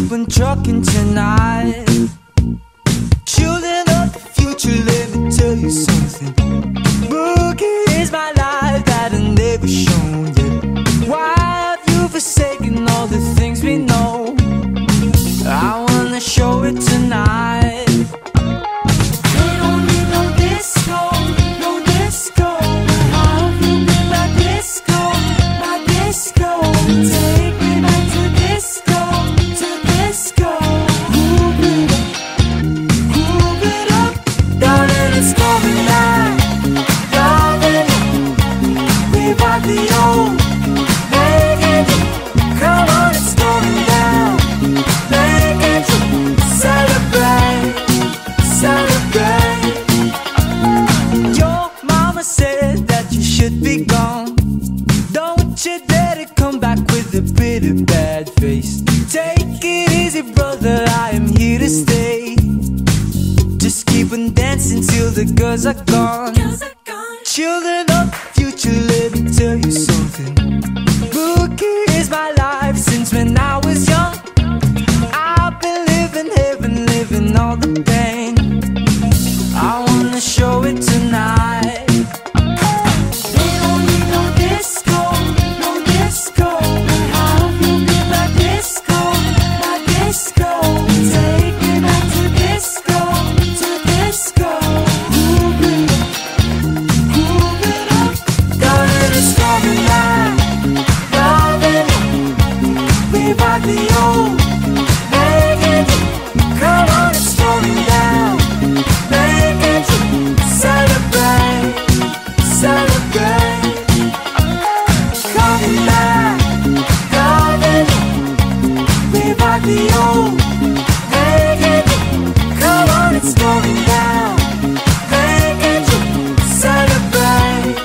keep on trucking tonight. Children of the future, let me tell you something. Boogie is my life that I never shown yet. Why have you forsaken all the things we know? I wanna show it tonight. They don't need no disco, no disco. How have you been my disco, my disco? Take me back to disco, to disco. Move it up, darling, it's coming back. Darling, we've got the old. Make it, come on, it's going down. Make it, celebrate, celebrate. Your mama said that you should be gone. Don't you dare to come back with a bitter bad face. Take it easy, brother, I am here to stay. Just keep on dancing till the girls are gone. Children of the future, let me tell you something. Boogie is my life since when I was young. I've been living heaven, living all the pain. I wanna show it tonight. They don't need no disco, no disco. How have you been my disco, my disco? Take me back to disco, to disco. Move it up, darling, it's coming back. Darling, we've got the old. Make it, come on, it's going down. Make it, celebrate, celebrate. Coming back, darling, we've got the old. Make it, come on, it's going down. Make it, celebrate,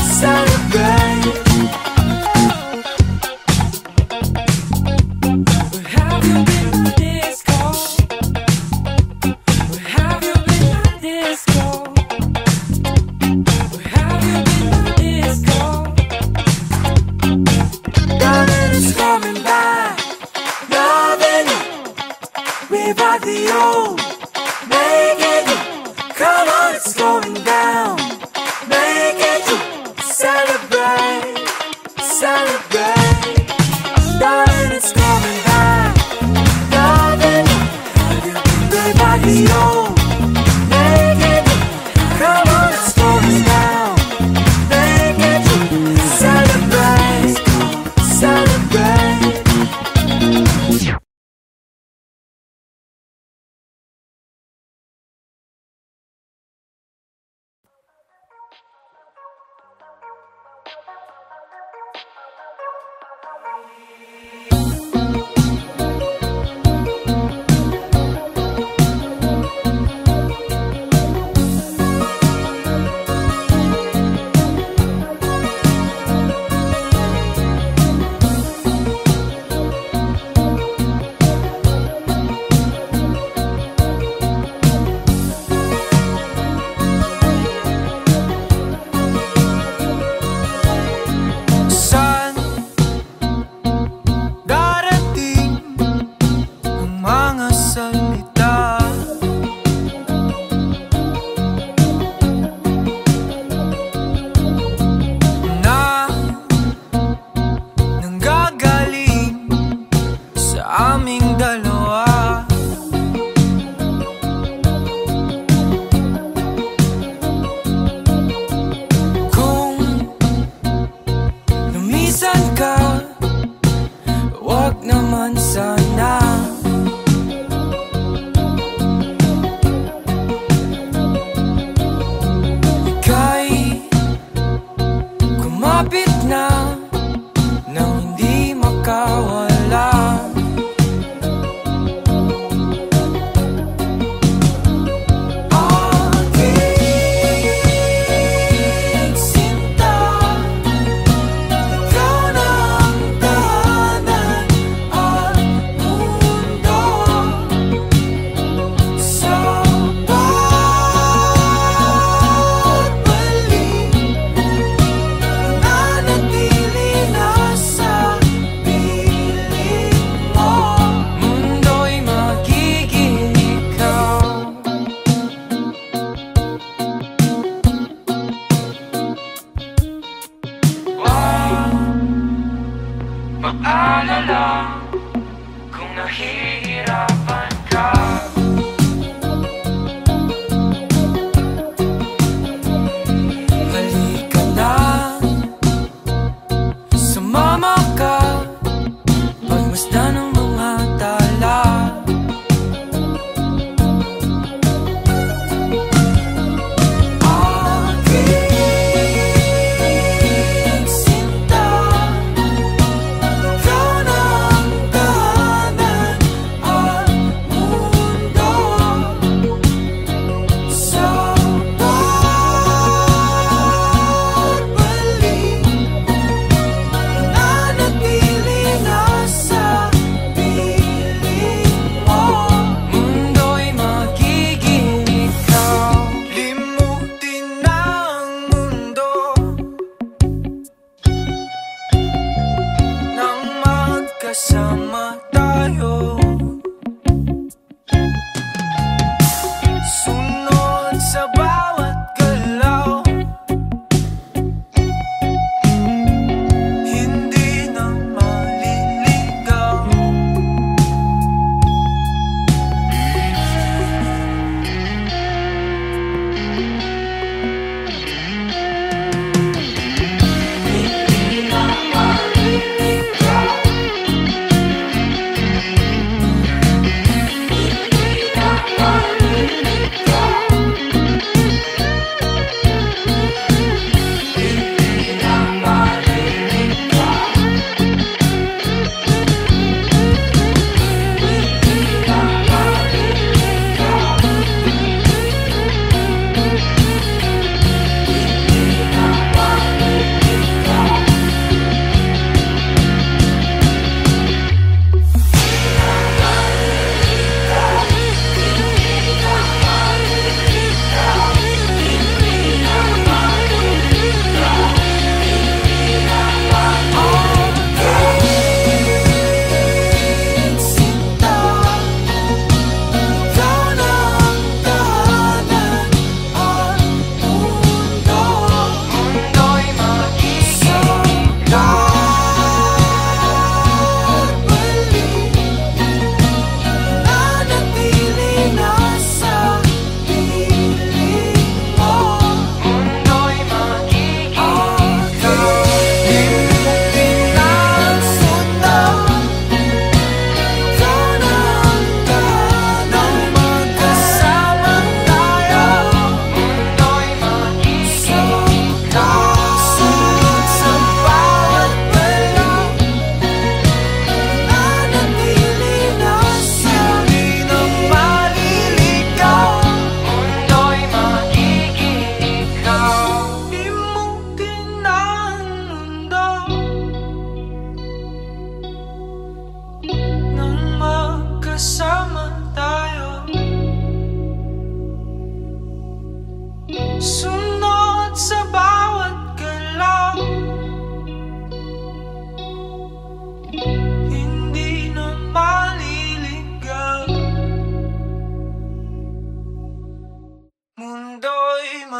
celebrate. Where have you been, my disco? Where have you been, my disco? Where have you been, my disco? Darling, it's coming back. Loving it, we've got the old. Make it, come on, it's going down. Make it, celebrate, celebrate. Darling, it's coming back. Loving it, we've got the old. Make it, come on, it's going down. Make it, celebrate, celebrate. Saan darating ang mga salita? Na nanggagaling sa aming dalawa. Kung lumisan ka, wag naman sana. Ika'y kumapit na nang hindi makawala.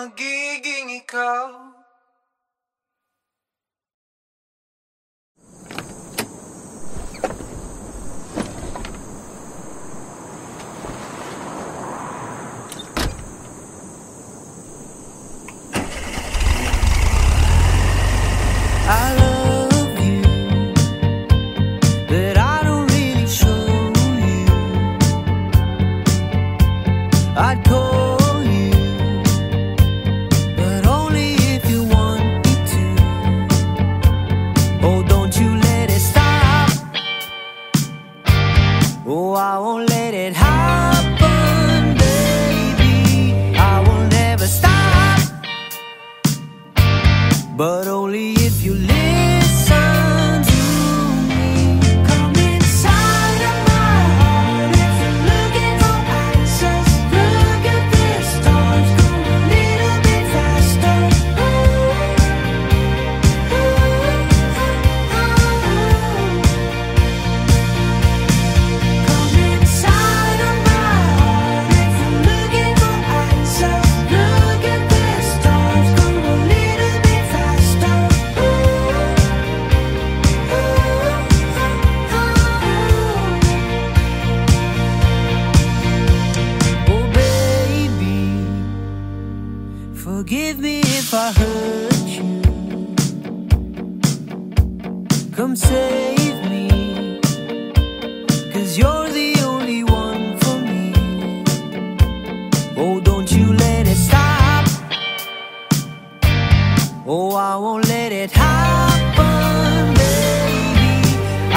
magiging ikaw. I love you, but I don't really show you. I'd call you, but only if you want me to. Oh, don't you let it stop. Oh, I won't let it happen, baby. I will never stop, but only if you listen to me. Come inside of my heart if you're looking for answers. Look at the stars, go a little bit faster. Come inside of my heart if you're looking for answers. Look at the stars, go a little bit faster. Oh baby, forgive me if I hurt you. Come save me, 'cause you're the only one for me. Oh, don't you let it stop. Oh, I won't let it happen, baby.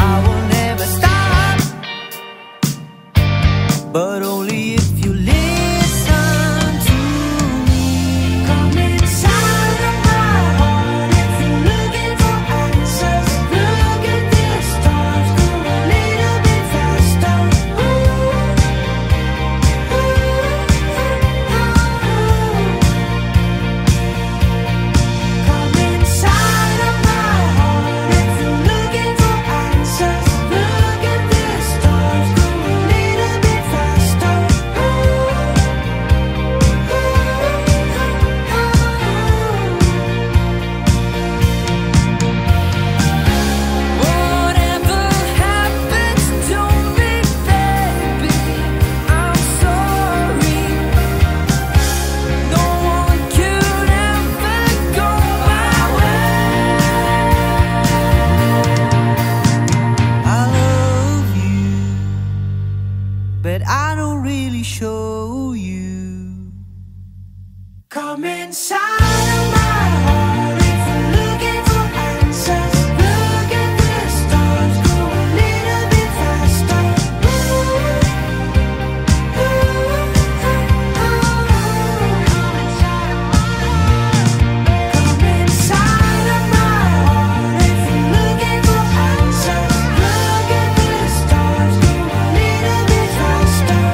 I will never stop, but only if you listen to me. Come inside of my heart if you're looking for answers. Look at the stars, go a little bit faster. Come inside of my heart if you're looking for answers. Look at the stars, go a little bit faster. Whatever happens to me, baby, I'm sorry. No one could ever go my way. I love you, but I don't really show you. Come inside of my heart if you're looking for answers. Look at the stars, go a little bit faster. Come inside of my heart if you're looking for answers. Look at the stars, go a little bit faster.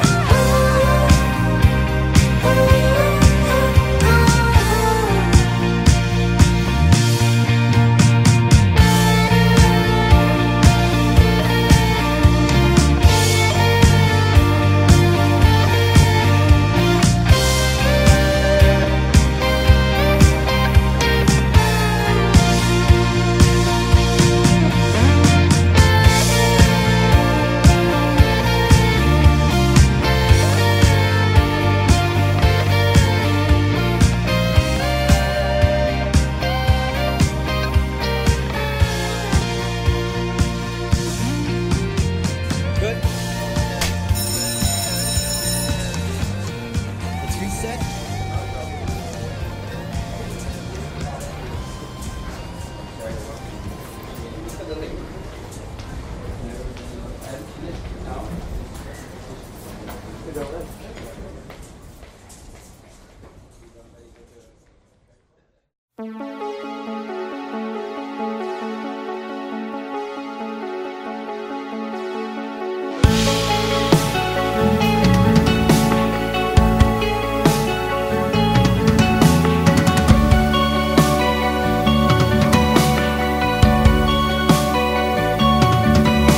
Good. Let's reset.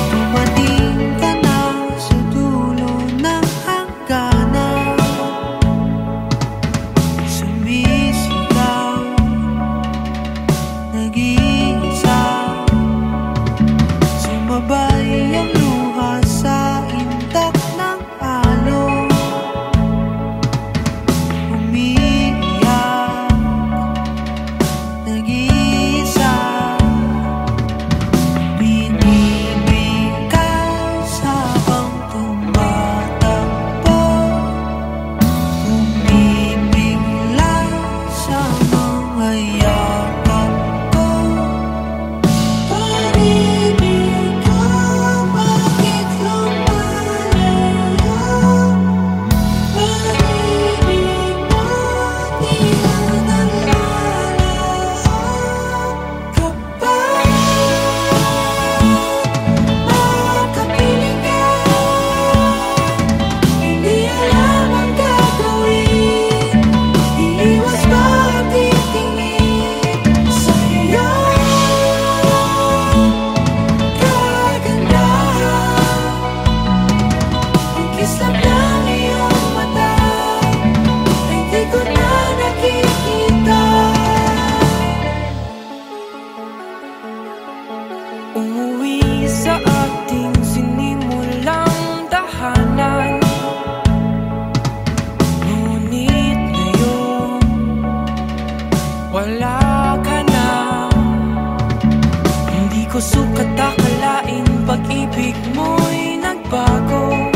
Dumating ka na sa dulo ng hanggan. Islap ng iyong mata ay di ko na nakikita. Umuwi sa ating sinimulang tahanan, ngunit ngayon wala ka na. Hindi ko sukat akalain pag-ibig mo'y nagbago.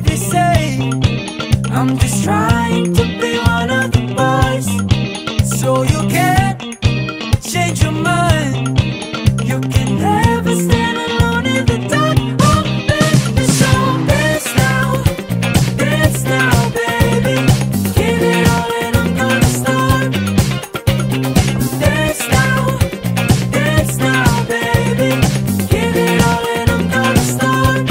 what they say. I'm just trying to be one of the boys. So you can't change your mind. You can never stand alone in the dark. Oh baby, so dance now baby. Give it all and I'm gonna start. Dance now baby. Give it all and I'm gonna start.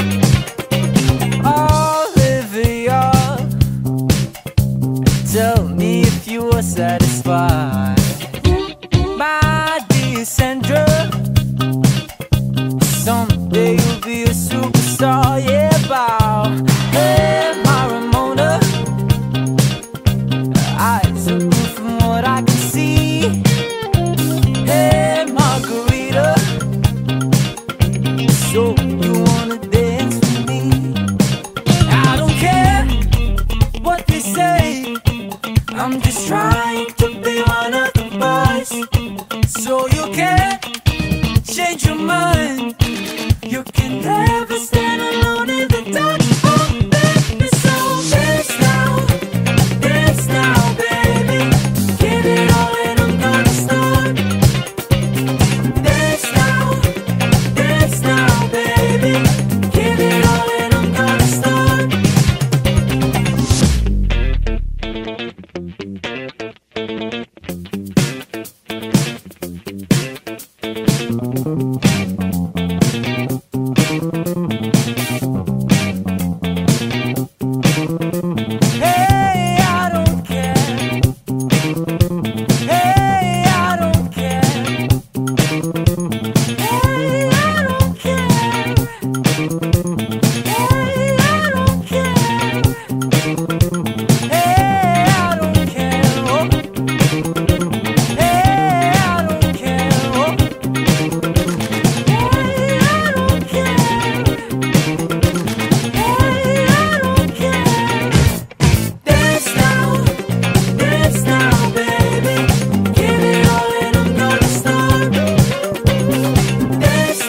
Olivia, tell me if you are satisfied. My dear Sandra, someday you'll be a superstar. Yeah, bow. Hey, my Ramona, eyes are blue from what I can see. Hey, Margarita, so you wanna dance with me? I don't care what they say. I'm just trying to be one of the boys. So you can't change your mind. You can never stand alone in the dark. Oh baby, so dance now baby. Give it all and I'm gonna start. Dance now baby. Give it all and I'm gonna start. Hey, I don't care. Hey, I don't care. Hey, I don't care. Hey, I don't care. Hey, I don't care. Oh. Hey, I don't care. Oh. Hey, I don't care. Hey, I don't care. Dance now, baby. Give it all and I'm gonna start. Dance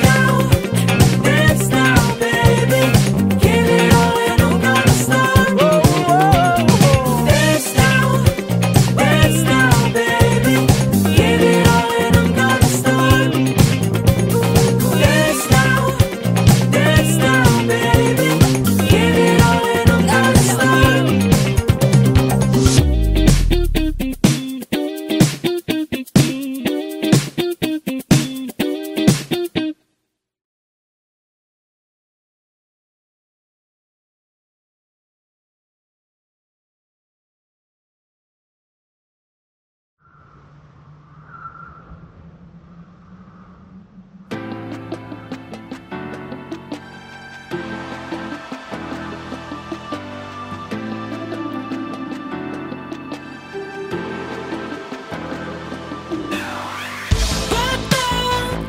now, baby. Give it all and I'm gonna start. Whoa, whoa, whoa. Dance now, baby. Give it all and I'm gonna start. Dance now, baby. Give it all and I'm gonna start.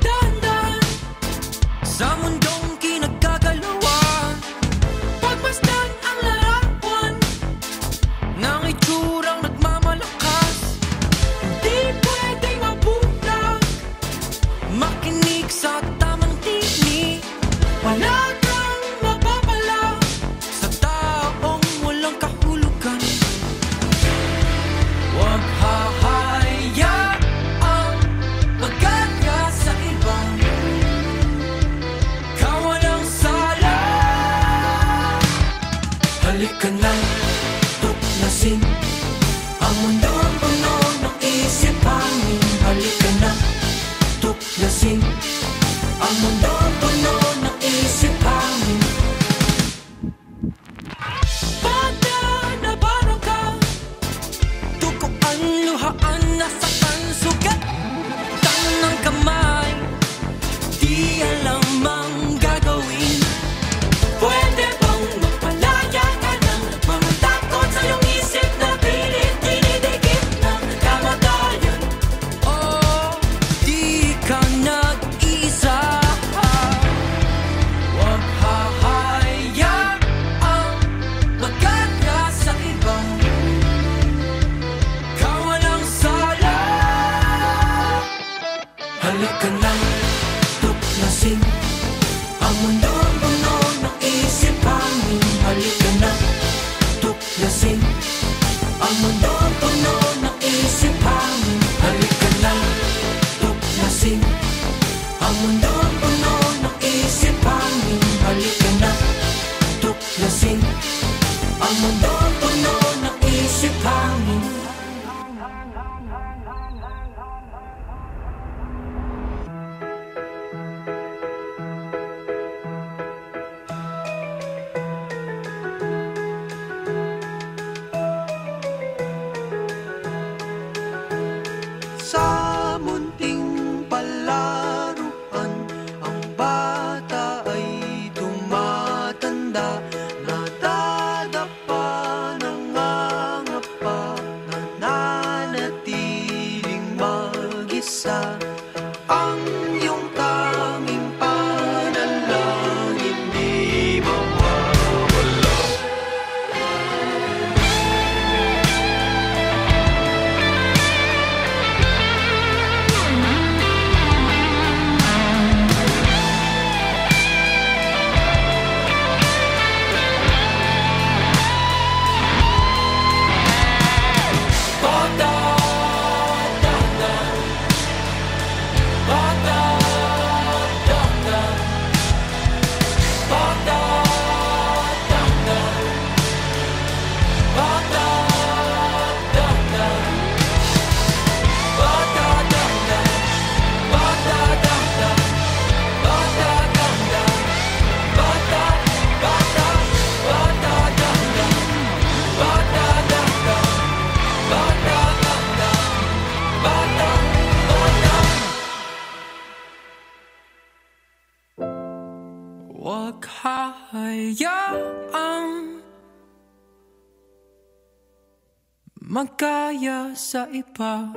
Dahan-dahan sa mundong kinagkagalawan. Pagmasdan ang larawan ng itsurang nagmamalakas. Di pwedeng mabulag, makinig sa tamang tinig. Wala kang mapapala sa taong walang kahulugan. Huwag hahayaang magkaya sa iba. Kawalang sala. Halika na, tuklasin ang mundong puno ng isip hangin. Halika na, tuklasin ang mundong puno ng isip hangin. Bata na baro ka, tukuan, luhaan, nasaktan, sugat, tanang kamay, di alam ang gagawin. Pwede bang magpalaya ka ng mga takot sa iyong isip na pilit dinidikit ng kamatayan? Oh, di ka nag-iisa. tuklasin ang mundo puno ng isip hangin. Halika na, tuklasin ang mundo puno ng isip hangin. Halika na, tuklasin ang mundo puno ng isip hangin. Sa munting palaruan, ang bata ay tumatanda. Nadadapa, nangangapa, nananatiling mag-isa. Ang iyong tanging panalangin di mawawala. Huwag hayaang magkaya sa iba.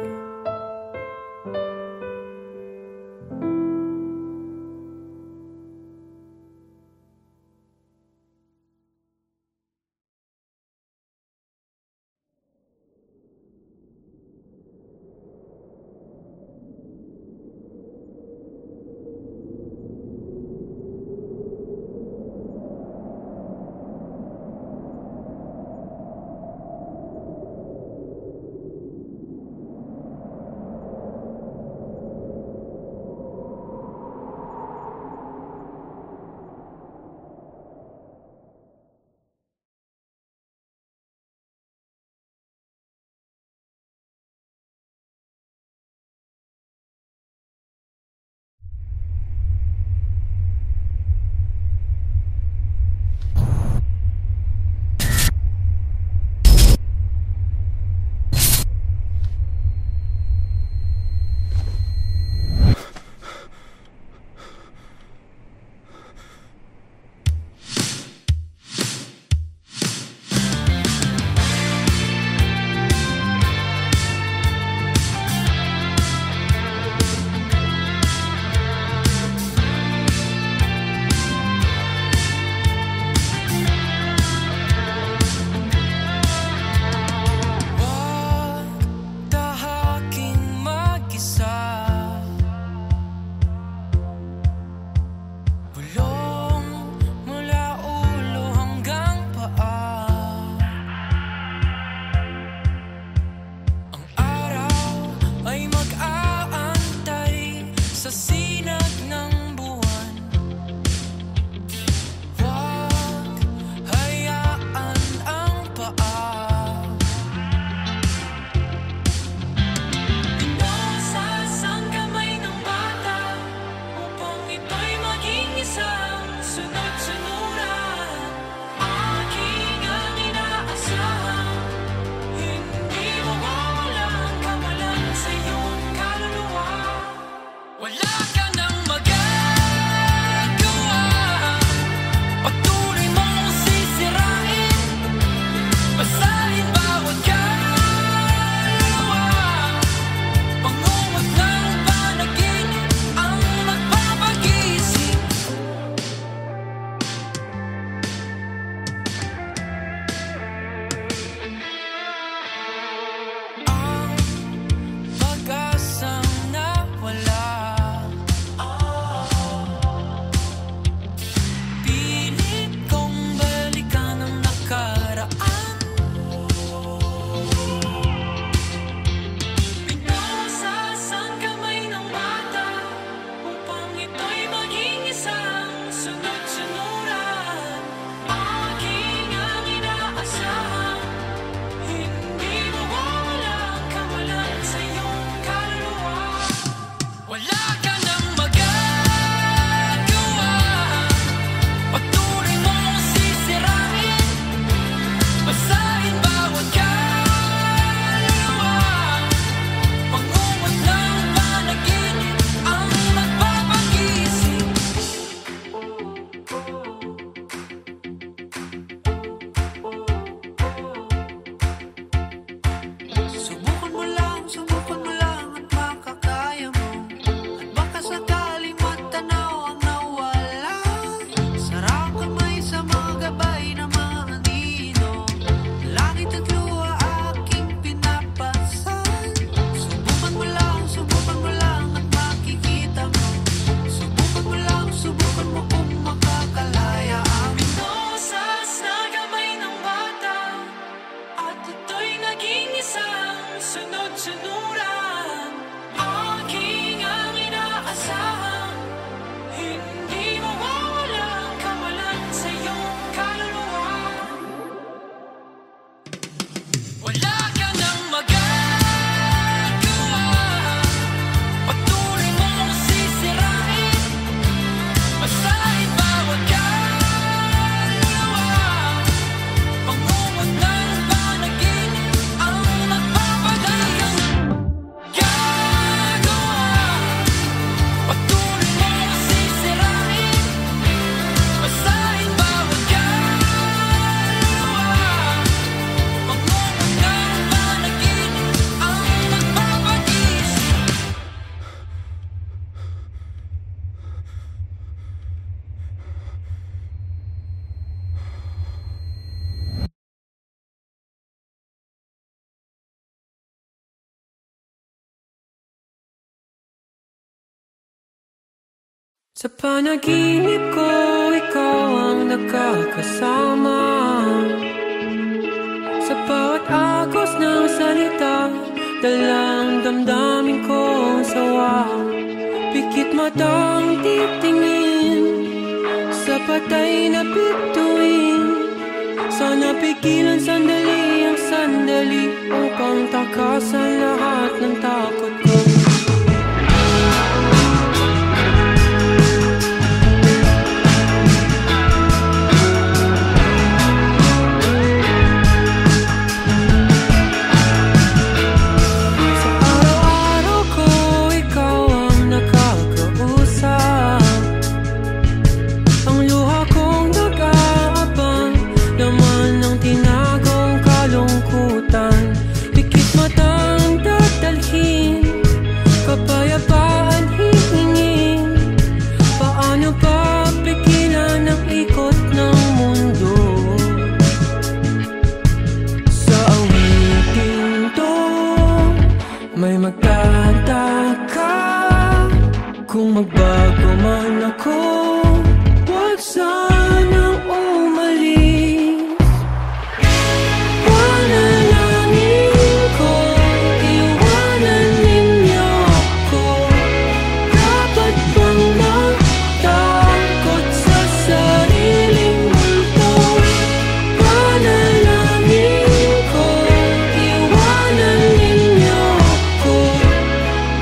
Sa panaginip ko, ikaw ang nakakasama. Sa bawat agos ng salita, dalang damdamin kong sawa. Pikit matang titingin sa patay na bituin. Sana pigilan sandali ang sandali upang takasan lahat ng takot ko. Kapayapaan hihingin. Paano pa pigilan ang ikot ng mundo? Sa awiting to, may magtataka kung magbago man ako. Huwag sanang umalis. Panalangin ko, iwanan ninyo ako. Dapat bang matakot sa sariling multo? Panalangin ko, iwanan ninyo ako.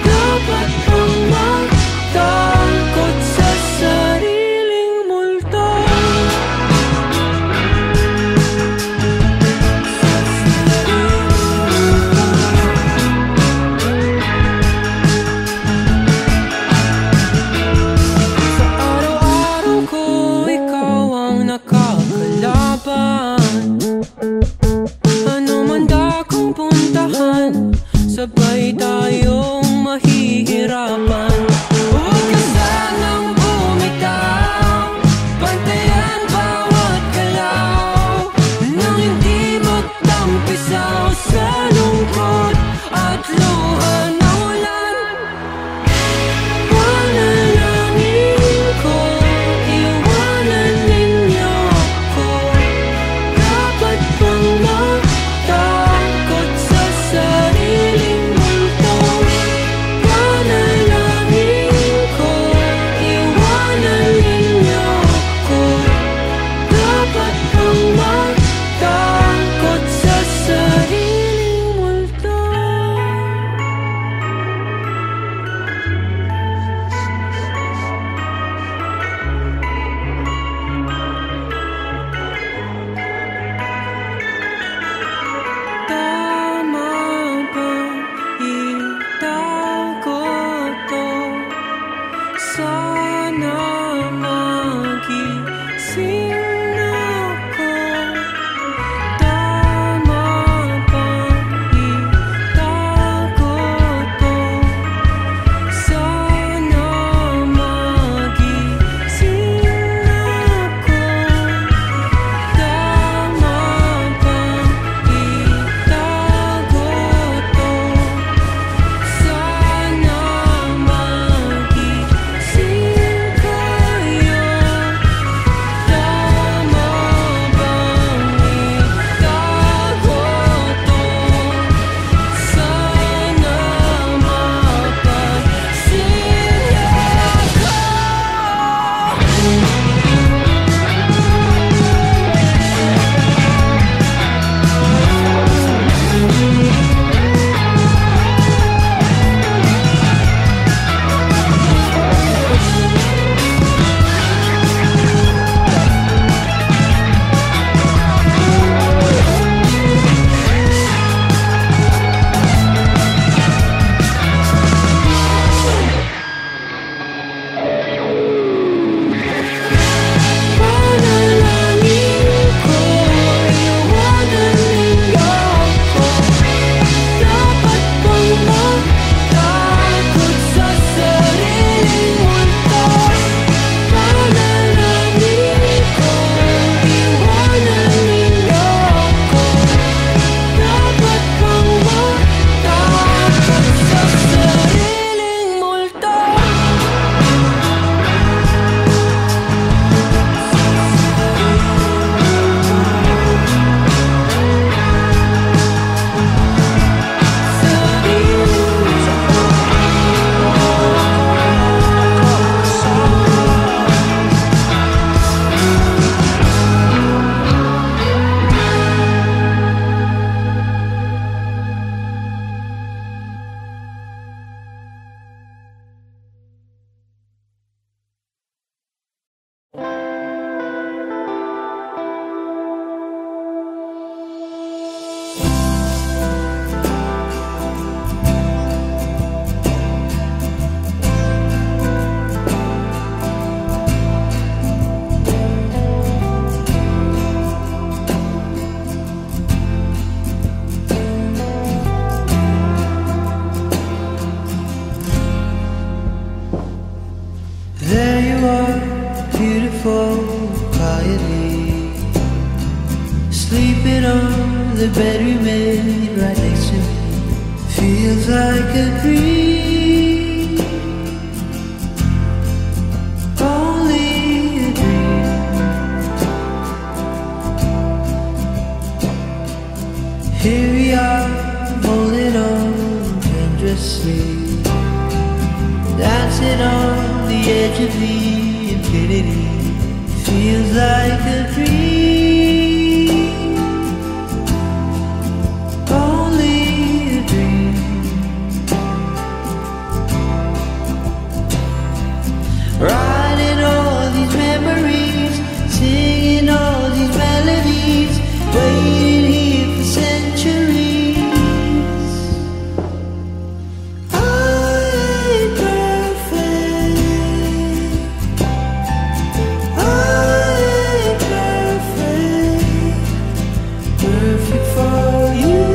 Dapat bang matakot sa sariling multo? Sleeping on the bed we made right next to me feels like a dream, only a dream. Here we are, holding on dangerously, dancing on the edge of the infinity. Feels like a dream, only a dream. Writing all these memories, singing all these melodies, waiting here for centuries. I ain't perfect, I ain't perfect, perfect for you,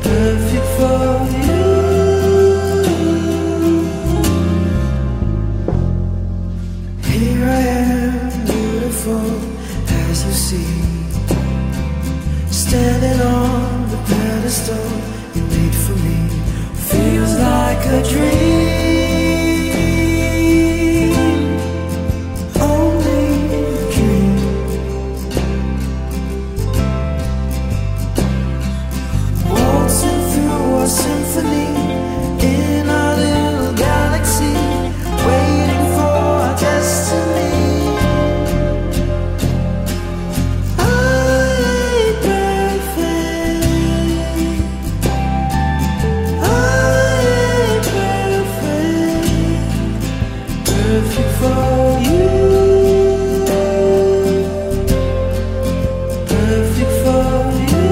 perfect for you. Here I am, beautiful as you see, standing on the pedestal you made for me. Feels like a dream, only a dream. Waltzing through a symphony in our little galaxy, waiting for our destiny. I ain't perfect, I ain't perfect, perfect for you, perfect for you.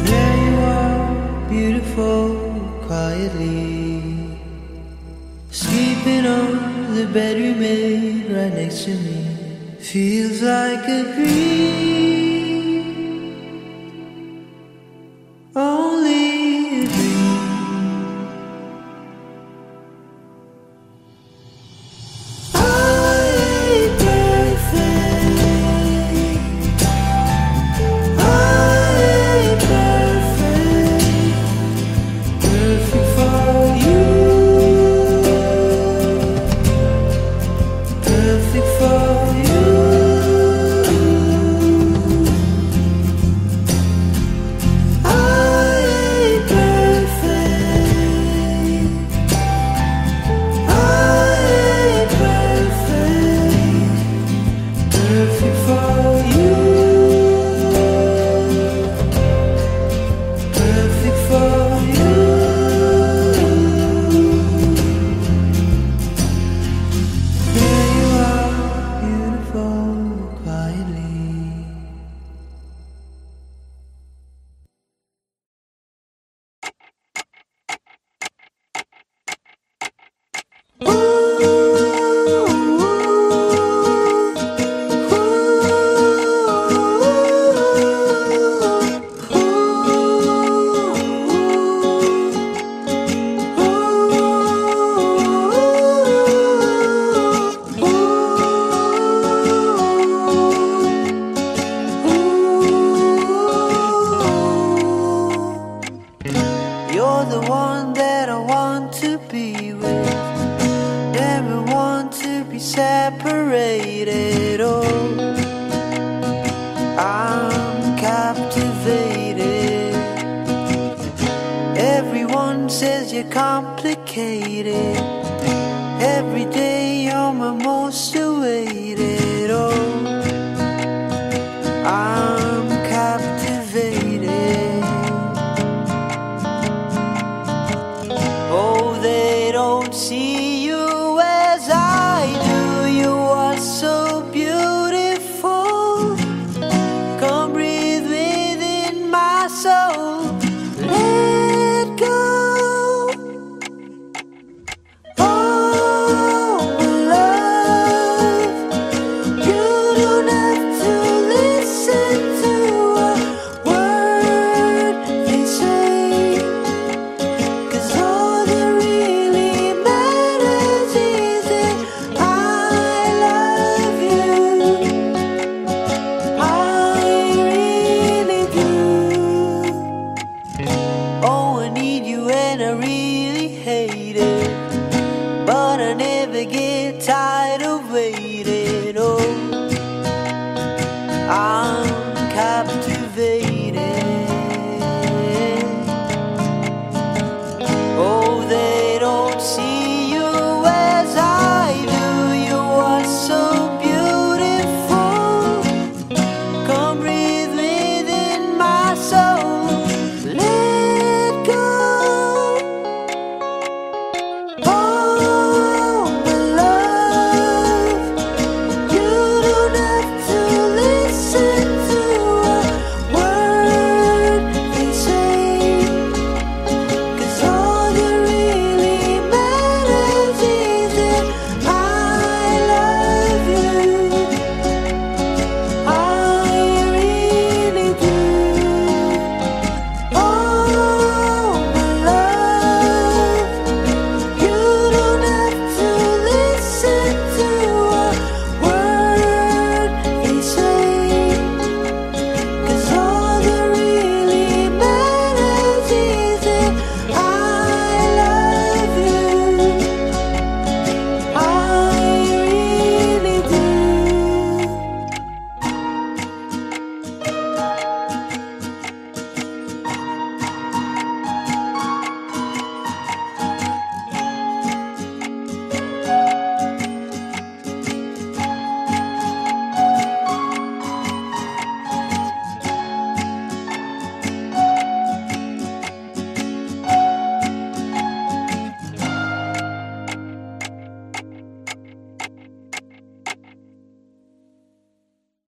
There you are, beautiful, quietly, sleeping on the bed we made right next to me. Feels like a dream, only a dream. I ain't perfect, I ain't perfect, perfect for you, perfect for you. I ain't perfect, I ain't perfect, perfect for you, perfect for you. There you are, beautiful, quietly. You're the one that I want to be with, never want to be separated. Oh, I'm captivated. Everyone says you're complicated. Every day you're my most